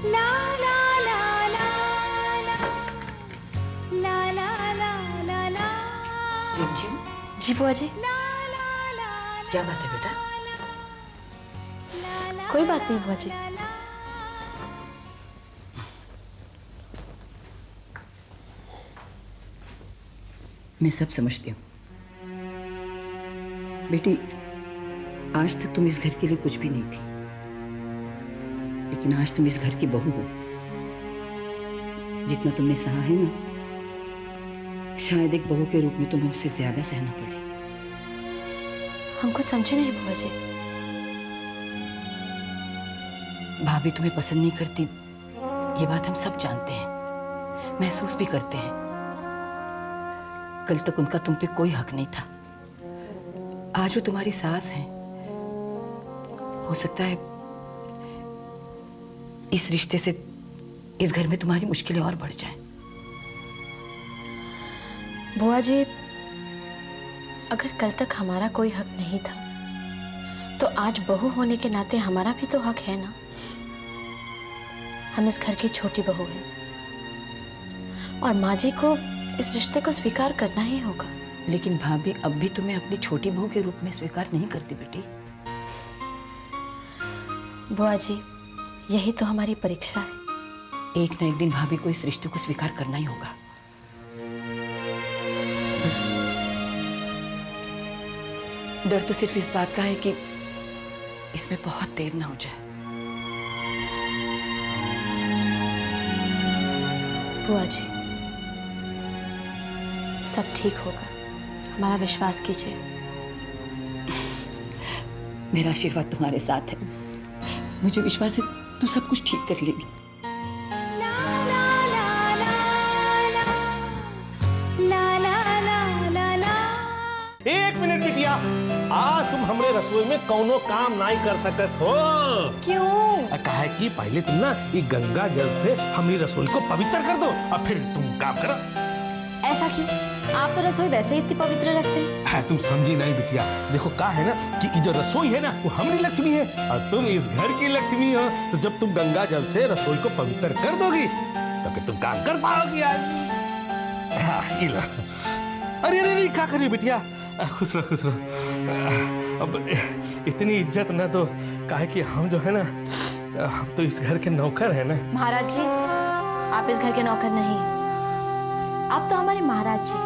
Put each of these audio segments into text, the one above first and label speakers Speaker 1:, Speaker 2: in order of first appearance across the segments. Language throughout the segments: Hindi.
Speaker 1: ला ला ला ला ला ला ला ला ला।
Speaker 2: जी बुआ जी।
Speaker 3: क्या बात है बेटा?
Speaker 2: कोई बात नहीं बुआ जी।
Speaker 3: मैं सब समझती हूँ बेटी। आज तक तुम इस घर के लिए कुछ भी नहीं थी, लेकिन आज तुम इस घर की बहू हो। जितना तुमने सहा है ना, शायद एक बहू के रूप में तुम्हें उससे ज्यादा सहना पड़े।
Speaker 2: हम कुछ समझे नहीं बुआ जी।
Speaker 3: भाभी तुम्हें पसंद नहीं करती, ये बात हम सब जानते हैं, महसूस भी करते हैं। कल तक उनका तुम पे कोई हक नहीं था। आज वो तुम्हारी सास हैं। हो सकता है इस रिश्ते से इस घर में तुम्हारी मुश्किलें और बढ़ जाएं।
Speaker 2: बुआ जी, अगर कल तक हमारा कोई हक नहीं था, तो आज बहू होने के नाते हमारा भी तो हक है ना। हम इस घर की छोटी बहू हैं और माँ जी को इस रिश्ते को स्वीकार करना ही होगा।
Speaker 3: लेकिन भाभी अब भी तुम्हें अपनी छोटी बहू के रूप में स्वीकार नहीं करती बेटी।
Speaker 2: बुआ जी, यही तो हमारी परीक्षा है।
Speaker 3: एक न एक दिन भाभी को इस रिश्ते को स्वीकार करना ही होगा। बस डर तो सिर्फ इस बात का है कि इसमें बहुत देर ना हो जाए।
Speaker 2: बुआ जी, सब ठीक होगा, हमारा विश्वास कीजिए।
Speaker 3: मेरा आशीर्वाद तुम्हारे साथ है। मुझे विश्वास है तू सब कुछ ठीक कर लेगी।
Speaker 4: एक मिनट बिटिया, आज तुम हमरे रसोई में कौनो काम नहीं कर सकत हो।
Speaker 2: क्यों?
Speaker 4: काहे कि पहले तुम ना ये गंगा जल से हमारी रसोई को पवित्र कर दो और फिर तुम काम करो।
Speaker 2: ऐसा क्यों? आप तो रसोई वैसे ही इतनी पवित्र रखते हैं।
Speaker 4: हाँ, तुम समझी नहीं बिटिया। देखो का है ना कि ये जो रसोई है ना वो हमारी लक्ष्मी है और तुम इस घर की लक्ष्मी हो। तो जब तुम गंगा जल से रसोई को पवित्र कर दोगी तो फिर तुम काम कर पाओगी आज। हाँ, ये लो। अरे अरे अरे, क्या करिए बिटिया? खुश रहो खुश रहो। अब इतनी इज्जत ना तो काहे कि हम जो है ना, हम तो इस घर के नौकर है ना।
Speaker 2: महाराज जी, आप इस घर के नौकर नहीं, आप तो हमारे महाराज जी,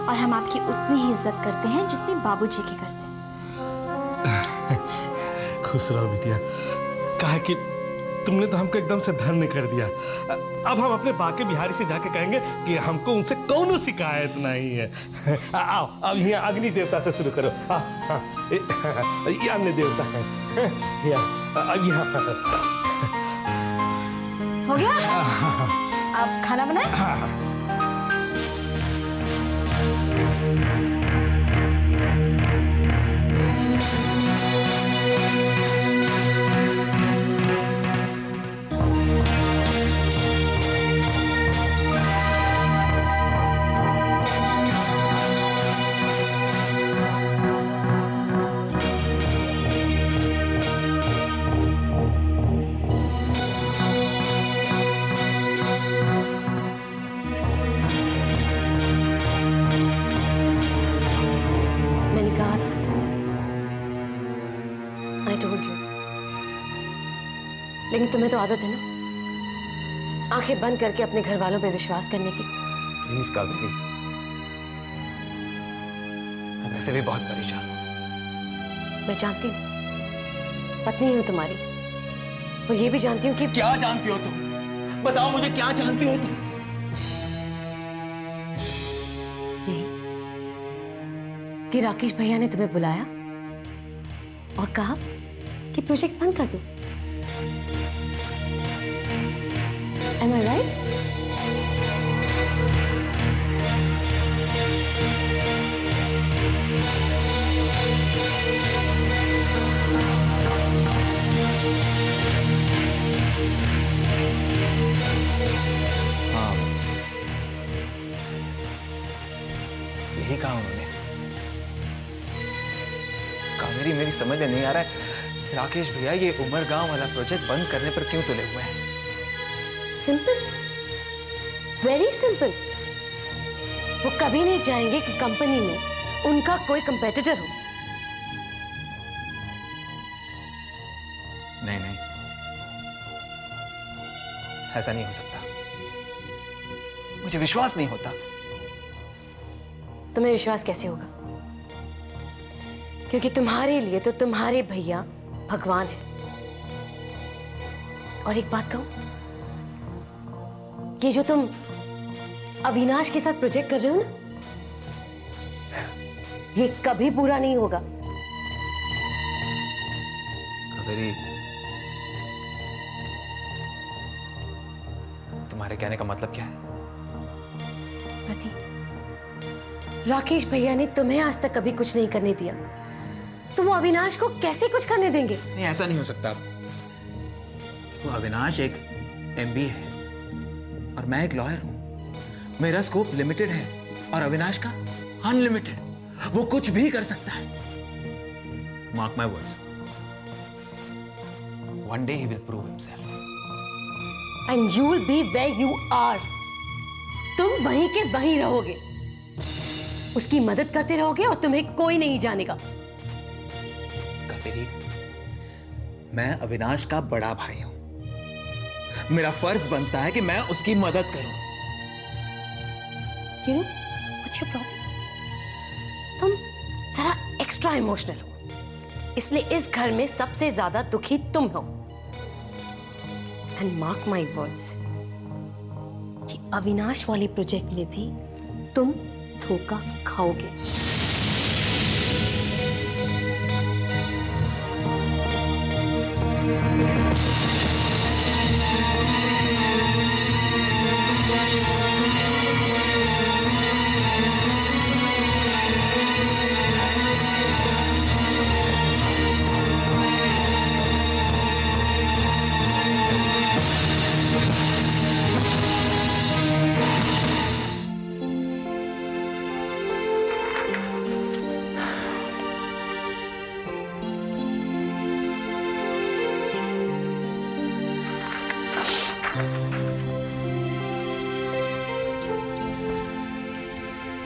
Speaker 2: और हम आपकी उतनी ही इज्जत करते हैं जितनी बाबूजी की करते हैं।
Speaker 4: खुश रहो बिटिया। काहे कि तुमने तो हमको एकदम से धन्य कर दिया। अब हम अपने बाके बिहारी से जाके कहेंगे कि हमको उनसे कौनो शिकायत नहीं है। आओ अब यहाँ अग्नि देवता से शुरू करो। हाँ हाँ, ये अन्य देवता है। यहाँ
Speaker 2: हो गया? आप खाना बनाए? लेकिन तुम्हें तो आदत है ना आंखें बंद करके अपने घर वालों पे विश्वास करने की।
Speaker 5: प्लीज कावेरी, मैं वैसे भी बहुत परेशान हूं।
Speaker 2: मैं जानती हूँ, पत्नी हूँ तुम्हारी, और ये भी जानती हूँ कि
Speaker 5: क्या जानती हो तुम? बताओ मुझे, क्या जानती हो तुम?
Speaker 2: यही कि राकेश भैया ने तुम्हें बुलाया और कहा कि प्रोजेक्ट बंद कर दो। Am I right?
Speaker 5: हाँ, यही कहा उन्होंने। कावेरी, मेरी समझ में नहीं आ रहा है राकेश भैया ये उमर गांव वाला प्रोजेक्ट बंद करने पर क्यों तुले हुए हैं?
Speaker 6: Simple, very simple. वो कभी नहीं चाहेंगे कि कंपनी में उनका कोई कंपेटिटर हो।
Speaker 5: नहीं नहीं, ऐसा नहीं हो सकता। मुझे विश्वास नहीं होता।
Speaker 6: तुम्हें विश्वास कैसे होगा? क्योंकि तुम्हारे लिए तो तुम्हारे भैया भगवान है। और एक बात कहूं, ये जो तुम अविनाश के साथ प्रोजेक्ट कर रहे हो ना, ये कभी पूरा नहीं होगा।
Speaker 5: कावेरी, तुम्हारे कहने का मतलब क्या है?
Speaker 6: प्रति, राकेश भैया ने तुम्हें आज तक कभी कुछ नहीं करने दिया, तो वो अविनाश को कैसे कुछ करने देंगे?
Speaker 5: नहीं, ऐसा नहीं हो सकता। वो अविनाश एक MBA है और मैं एक लॉयर हूं। मेरा स्कोप लिमिटेड है और अविनाश का अनलिमिटेड। वो कुछ भी कर सकता है। Mark my words, one day he will prove himself.
Speaker 6: And you will be where you are. तुम वहीं के वहीं रहोगे, उसकी मदद करते रहोगे और तुम्हें कोई नहीं जानेगा।
Speaker 5: कावेरी, मैं अविनाश का बड़ा भाई हूं। मेरा फर्ज बनता है कि मैं उसकी मदद करूं।
Speaker 6: You know, what's your problem? तुम जरा एक्स्ट्रा इमोशनल हो, इसलिए इस घर में सबसे ज्यादा दुखी तुम हो। एंड मार्क माई वर्ड्स, कि अविनाश वाले प्रोजेक्ट में भी तुम धोखा खाओगे।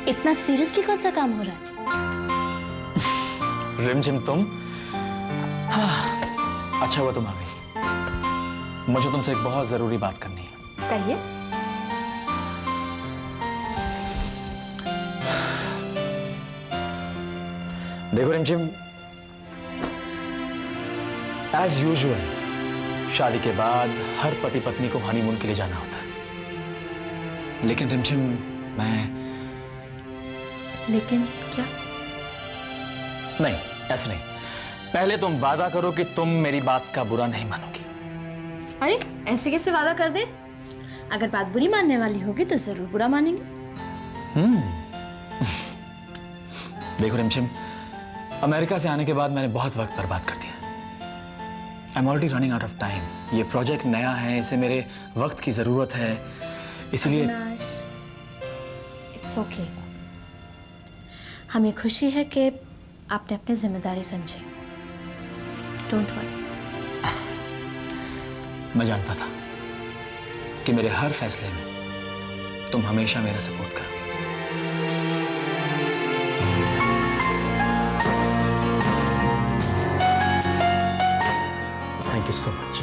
Speaker 2: इतना सीरियसली कौन सा काम हो रहा है?
Speaker 7: रिमझिम तुम? हाँ, अच्छा हुआ तुम आ गई। मुझे तुमसे एक बहुत जरूरी बात करनी है।
Speaker 2: कहिए।
Speaker 7: देखो रिमझिम, एज यूजुअल शादी के बाद हर पति पत्नी को हनीमून के लिए जाना होता है। लेकिन रिमझिम,
Speaker 2: लेकिन क्या?
Speaker 7: नहीं, ऐसे नहीं। पहले तुम वादा करो कि तुम मेरी बात का बुरा नहीं मानोगी।
Speaker 2: अरे ऐसे कैसे वादा कर दे? अगर बात बुरी मानने वाली होगी तो जरूर बुरा मानेंगे।
Speaker 7: देखो रिमझिम, अमेरिका से आने के बाद मैंने बहुत वक्त बर्बाद कर दिया। I am already running out of time. ये प्रोजेक्ट नया है, इसे मेरे वक्त की जरूरत है, इसलिए
Speaker 2: इट्स ओके। हमें खुशी है कि आपने अपनी जिम्मेदारी समझी। Don't worry.
Speaker 7: मैं जानता था कि मेरे हर फैसले में तुम हमेशा मेरा सपोर्ट करोगे। Thank you so much.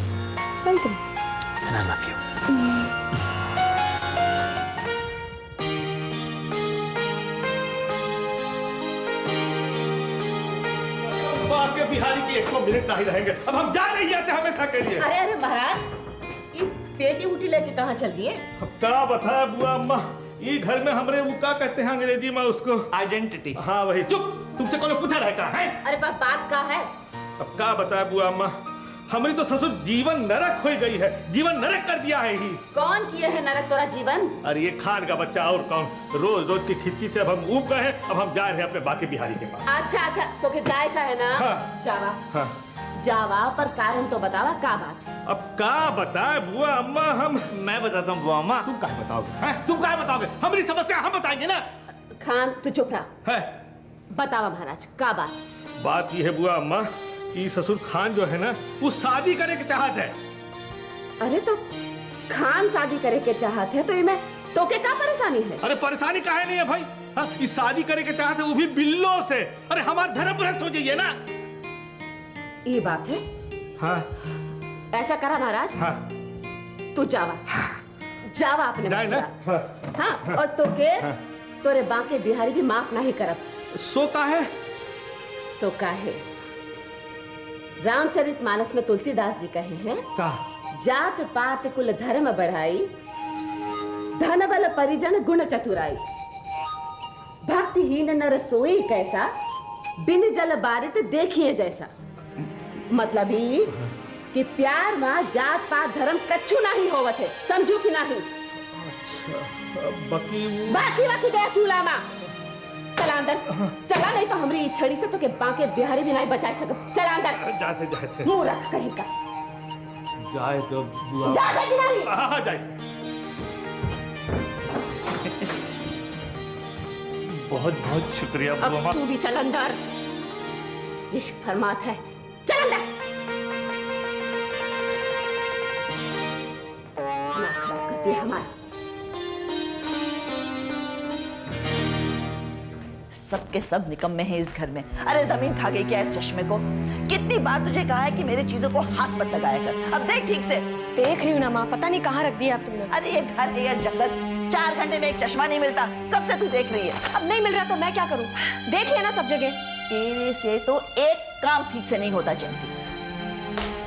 Speaker 2: Welcome.
Speaker 7: And I love you.
Speaker 4: आपके बिहारी की 100 मिनट नहीं रहेंगे। अब हम जा रहे हैं हमेशा के लिए।
Speaker 8: अरे अरे महाराज, ये पेटी उठी लेके कहाँ चल दिए?
Speaker 4: अब क्या बताया बुआ अम्मा, ये घर में हमरे वो क्या कहते हैं अंग्रेजी में उसको?
Speaker 5: आइडेंटिटी।
Speaker 4: हाँ वही। चुप, तुमसे कौन पूछा रहेगा है?
Speaker 8: अरे बात का है?
Speaker 4: अब क्या बताया बुआ अम्मा, हमारी तो ससुर जीवन नरक हो गई है, जीवन नरक कर दिया है ही।
Speaker 8: कौन किए है नरक तोरा जीवन?
Speaker 4: अरे ये खान का बच्चा और कौन। रोज रोज की खिचखिच से अब हम ऊब गए हैं। अब हम जा रहे हैं अपने बाकी बिहारी के पास।
Speaker 8: अच्छा, तो के जाए का है ना?
Speaker 4: हाँ।
Speaker 8: जावा।
Speaker 4: हाँ।
Speaker 8: जावा, पर कारण तो बतावा का बात है?
Speaker 4: अब क्या बताए बुआ अम्मा हम?
Speaker 5: मैं बताता हूँ बुआ अम्मा।
Speaker 4: तुम क्या बताओगे? हैं? तुम क्या बताओगे? हमारी समस्या हम बताएंगे ना।
Speaker 8: खान तू चुप रहा।
Speaker 4: है
Speaker 8: बतावा महाराज का बात?
Speaker 4: बात ये है बुआ अम्मा कि ससुर खान जो है ना वो शादी करे के चाहत है।
Speaker 8: अरे तो खान शादी करे के चाहत है तो ये मैं तो के क्या परेशानी है?
Speaker 4: अरे परेशानी काहे नहीं है भाई? हाँ, इस शादी करे के चाहत है वो भी बिल्लो से। अरे हमारा धर्म भ्रष्ट हो जाइए ना।
Speaker 8: ये बात है?
Speaker 4: हाँ
Speaker 8: ऐसा करा महाराज।
Speaker 4: हाँ
Speaker 8: तू जावा। जावा अपने
Speaker 4: जाए ना।
Speaker 8: मथुरा। हाँ और तो के तोरे बांके बिहारी भी माफ नहीं करब।
Speaker 4: सो का है?
Speaker 8: सो का है? रामचरितमानस में तुलसीदास जी कहे हैं
Speaker 4: का?
Speaker 8: जात पात कुल धर्म बढ़ाई, धन बल परिजन गुण चतुराई, भक्तिहीन नर सोई कैसा, बिन जल बारित देखिए जैसा। मतलब ये कि प्यार में जात पात धर्म कछु नहीं होवत है, समझू कि नहीं? बाकी गया चूल्हा में। चला अंदर चला, नहीं तो हमारी छड़ी से तो के बांके बिहारी भी नहीं बचा सकब। चला अंदर।
Speaker 4: जाते
Speaker 8: मुंह रख कहीं का।
Speaker 4: जाए तो बुआ।
Speaker 8: जाते कि नहीं?
Speaker 4: हाँ जाए। बहुत बहुत शुक्रिया
Speaker 8: अब
Speaker 4: बुआ।
Speaker 8: तू भी चल अंदर। इश्क फरमात है, चल अंदर। खराब कर दिया हमारा।
Speaker 9: सबके सब निकम्मे हैं इस घर में। अरे जमीन खा गई क्या इस चश्मे को? कितनी बार तुझे कहा है कि मेरी चीजों को हाथ मत लगाया कर। अब देख ठीक से।
Speaker 6: देख रही हूँ ना माँ, पता नहीं कहाँ रख दिया आप तुमने।
Speaker 9: अरे ये घर है या जंगल, 4 घंटे में एक चश्मा नहीं मिलता। कब से तू देख रही है?
Speaker 6: अब नहीं मिल रहा तो मैं क्या करूँ? देख लिया ना सब जगह।
Speaker 9: तेरे से तो एक काम ठीक से नहीं होता जयंती।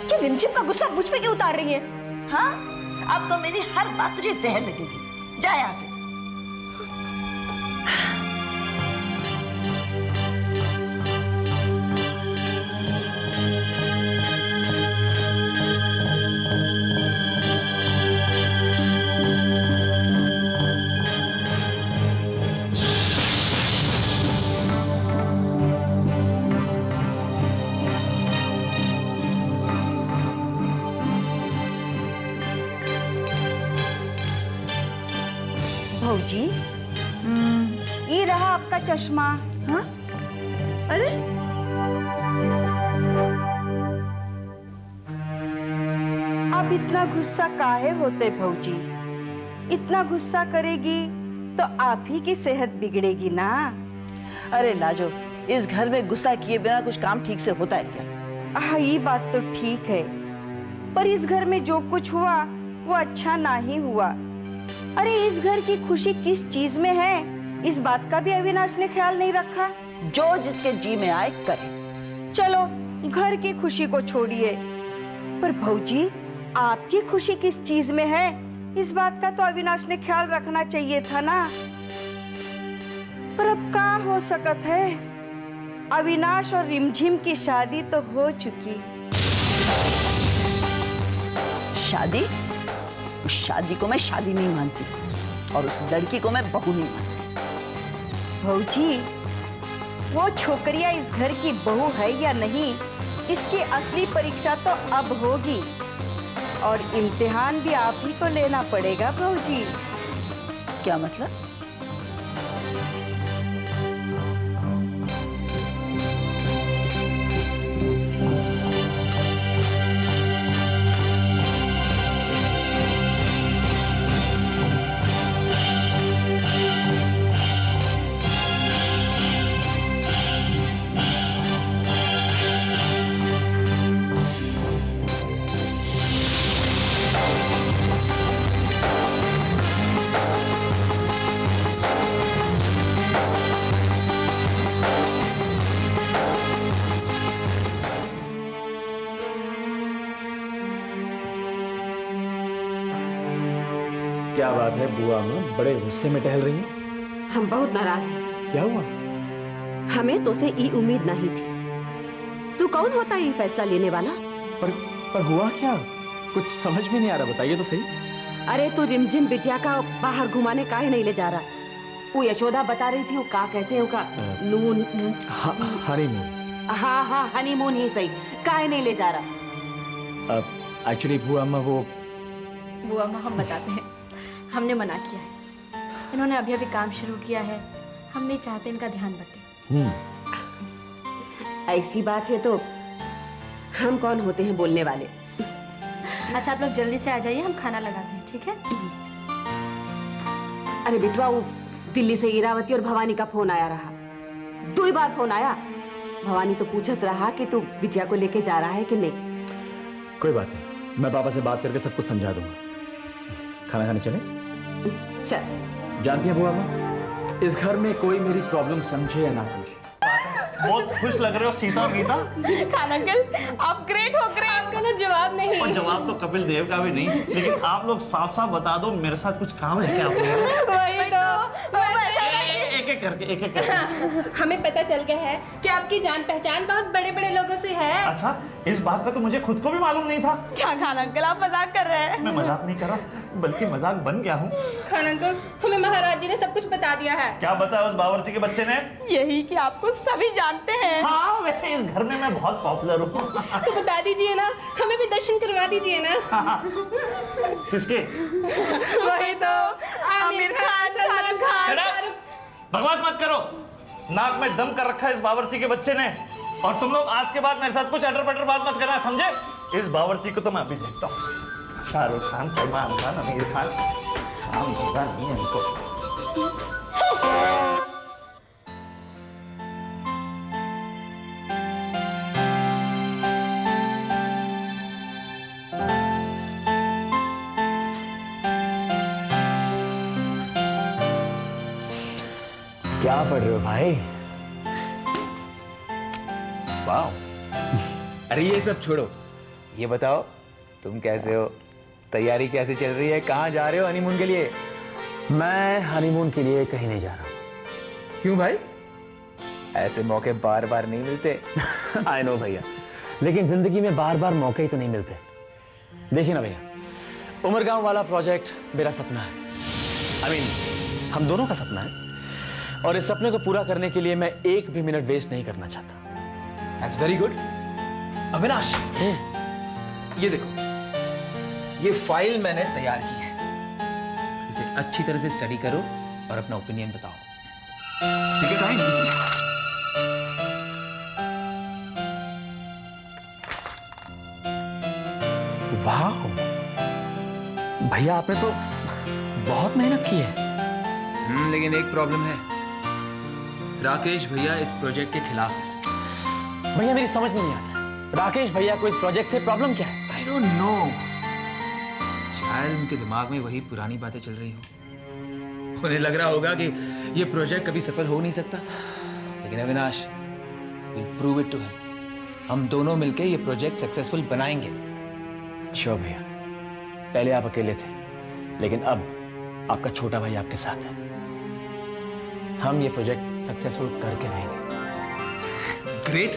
Speaker 6: क्या रिमझिम का गुस्सा मुझ पे क्यों उतार रही है?
Speaker 9: हाँ, अब तो मेरी हर बात तुझे जहर लगेगी। जा यहाँ से।
Speaker 10: भौजी, ये रहा आपका चश्मा।
Speaker 9: हाँ? अरे
Speaker 10: आप इतना गुस्सा काहे होते भौजी? इतना गुस्सा करेगी तो आप ही की सेहत बिगड़ेगी ना।
Speaker 9: अरे लाजो, इस घर में गुस्सा किए बिना कुछ काम ठीक से होता है क्या?
Speaker 10: हाँ, ये बात तो ठीक है, पर इस घर में जो कुछ हुआ वो अच्छा नहीं हुआ। अरे इस घर की खुशी किस चीज में है, इस बात का भी अविनाश ने ख्याल नहीं रखा।
Speaker 9: जो जिसके जी में आए करे।
Speaker 10: चलो घर की खुशी को छोड़िए, पर भौजी आपकी खुशी किस चीज में है, इस बात का तो अविनाश ने ख्याल रखना चाहिए था ना। पर अब क्या हो सकत है, अविनाश और रिमझिम की शादी तो हो चुकी।
Speaker 9: शादी? उस शादी को मैं शादी नहीं मानती और उस लड़की को मैं बहू नहीं मानती।
Speaker 10: भौजी, वो छोकरिया इस घर की बहू है या नहीं, इसकी असली परीक्षा तो अब होगी और इम्तिहान भी आप ही को लेना पड़ेगा भौजी।
Speaker 9: क्या मतलब?
Speaker 7: क्या बात है बुआ अम्मा, बड़े गुस्से में टहल रही हैं?
Speaker 8: हम बहुत नाराज हैं।
Speaker 7: क्या हुआ?
Speaker 8: हमें तो से ये उम्मीद नहीं थी। तू कौन होता है ये फैसला लेने वाला?
Speaker 7: पर हुआ क्या? कुछ समझ में नहीं आ रहा, बताइए तो सही।
Speaker 8: अरे तू रिमझिम बिटिया का बाहर घुमाने काहे नहीं ले जा रहा? वो यशोदा बता रही थी, वो का कहते हैं उसका नून।
Speaker 7: हनीमून।
Speaker 8: हाँ हाँ हनीमून ही सही, काहे नहीं ले जा रहा?
Speaker 7: एक्चुअली बुआ अम्मा
Speaker 2: बुआ अम्मा हम बताते हैं, हमने मना किया है। इन्होंने अभी अभी काम शुरू किया है, हम नहीं चाहते इनका ध्यान बटे।
Speaker 8: ऐसी बात है तो हम कौन होते हैं बोलने वाले।
Speaker 2: अच्छा आप लोग जल्दी से आ जाइए, हम खाना लगाते हैं, ठीक है?
Speaker 8: अरे बिटवा, वो दिल्ली से इरावती और भवानी का फोन आया रहा। 2 बार फोन आया। भवानी तो पूछत रहा कि तू बिटिया को लेके जा रहा है कि नहीं।
Speaker 7: कोई बात नहीं, मैं पापा से बात करके सब कुछ समझा दूंगा। खाना खाने चले?
Speaker 8: चल।
Speaker 7: जानती है बुआ माँ, इस घर में कोई मेरी प्रॉब्लम समझे या ना समझे,
Speaker 11: बहुत खुश लग रहे हो सीता और गीता।
Speaker 6: खान अंकल आप ग्रेट हो, ग्रेट। आपका ना जवाब नहीं।
Speaker 11: और जवाब तो कपिल देव का भी नहीं, लेकिन आप लोग साफ साफ बता दो मेरे साथ कुछ काम है क्या आप लोगों?
Speaker 6: वही तो
Speaker 11: एक एक करके
Speaker 6: हमें पता चल गया है कि आपकी जान पहचान बहुत बड़े बड़े लोगों से है।
Speaker 11: अच्छा, इस बात का तो मुझे खुद को भी मालूम नहीं था।
Speaker 6: क्या खान अंकल आप मजाक कर रहे हैं?
Speaker 11: मैं मजाक नहीं कर रहा, बल्कि मजाक बन गया हूँ।
Speaker 6: खान अंकल हमें महाराज जी ने सब कुछ बता दिया है।
Speaker 11: क्या बताया उस बावर्ची के बच्चे ने?
Speaker 6: यही कि आपको सभी जानते हैं।
Speaker 11: हाँ, वैसे इस घर में मैं बहुत पॉपुलर हूँ।
Speaker 6: तो बता दीजिए ना, हमें भी दर्शन करवा दीजिए ना।
Speaker 11: किसके?
Speaker 6: वही तो आमिर खान, सलमान खान, शाहरुख।
Speaker 11: बकवास मत करो, नाक में दम कर रखा है इस बावर्ची के बच्चे ने। और तुम लोग आज के बाद मेरे साथ कुछ अटर पटर बात मत करना, समझे? इस बावर्ची को तो मैं अभी देखता हूँ। शाहरुख खान, सलमान खान, आमिर खान, काम होगा नहीं इनको।
Speaker 7: क्या पढ़ रहे हो भाई?
Speaker 5: वाह। अरे ये सब छोड़ो, ये बताओ तुम कैसे हो, तैयारी कैसे चल रही है, कहाँ जा रहे हो हनीमून के लिए?
Speaker 7: मैं हनीमून के लिए कहीं नहीं जा रहा।
Speaker 5: क्यों भाई? ऐसे मौके बार बार नहीं मिलते।
Speaker 7: आई नो भैया, लेकिन जिंदगी में बार बार मौके ही तो नहीं मिलते। देखिए ना भैया, उमरगांव वाला प्रोजेक्ट मेरा सपना है। I mean, हम दोनों का सपना है, और इस सपने को पूरा करने के लिए मैं एक भी मिनट वेस्ट नहीं करना चाहता।
Speaker 5: That's very good. अविनाश, ये देखो, ये फाइल मैंने तैयार की है। इसे अच्छी तरह से स्टडी करो और अपना ओपिनियन बताओ। ठीक है टाइम?
Speaker 7: वाह भैया, आपने तो बहुत मेहनत की है।
Speaker 5: लेकिन एक प्रॉब्लम है, राकेश भैया इस प्रोजेक्ट के खिलाफ है।
Speaker 7: भैया मेरी समझ में नहीं आता, राकेश भैया को इस प्रोजेक्ट से प्रॉब्लम क्या है?
Speaker 5: आई डोंट नो, शायद उनके दिमाग में वही पुरानी बातें चल रही हो। उन्हें लग रहा होगा कि ये प्रोजेक्ट कभी सफल हो नहीं सकता। लेकिन Avinash, will prove it to him. हम दोनों मिलकर ये प्रोजेक्ट सक्सेसफुल बनाएंगे।
Speaker 7: श्योर भैया, पहले आप अकेले थे, लेकिन अब आपका छोटा भाई आपके साथ है। हम ये प्रोजेक्ट सक्सेसफुल करके रहेंगे।
Speaker 5: ग्रेट।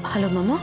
Speaker 2: हेलो मामा।